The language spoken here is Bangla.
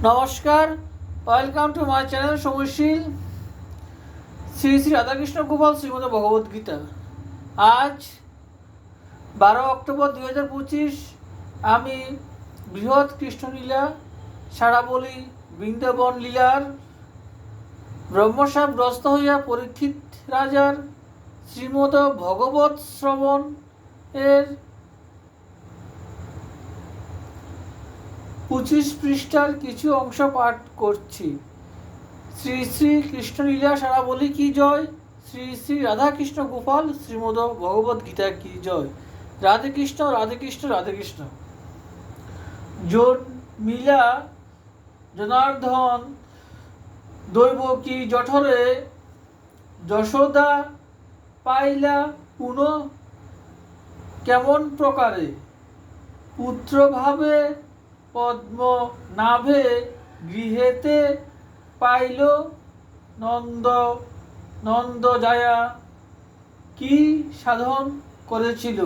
নমস্কার, welcome to my channel Samayshil. Shri Shri Radhakrishna Gopal Shrimad Bhagavad Gita. আজ 12 অক্টোবর 2025 আমি বৃহৎ কৃষ্ণলীলা সারাবলি বৃন্দাবন লীলার ব্রহ্মসাপগ্রস্ত হইয়া পরীক্ষিত রাজার শ্রীমদ ভগবৎ শ্রবণ এর 25 পৃষ্ঠার কিছু অংশ পাঠ করছি। শ্রী শ্রী কৃষ্ণলীলা সারাবলি কি জয়, শ্রী শ্রী রাধাকৃষ্ণ গোপাল শ্রীমদ ভগবত গীতা কি জয়। রাধে কৃষ্ণ রাধে কৃষ্ণ রাধে কৃষ্ণ। মিলা জনার্দন দৈব কি জঠরে যশোদা পাইলা পুন কেমন প্রকারে, পুত্রভাবে পদ্ম নাভে গৃহেতে পাইল নন্দ যায়া কি সাধন করেছিল।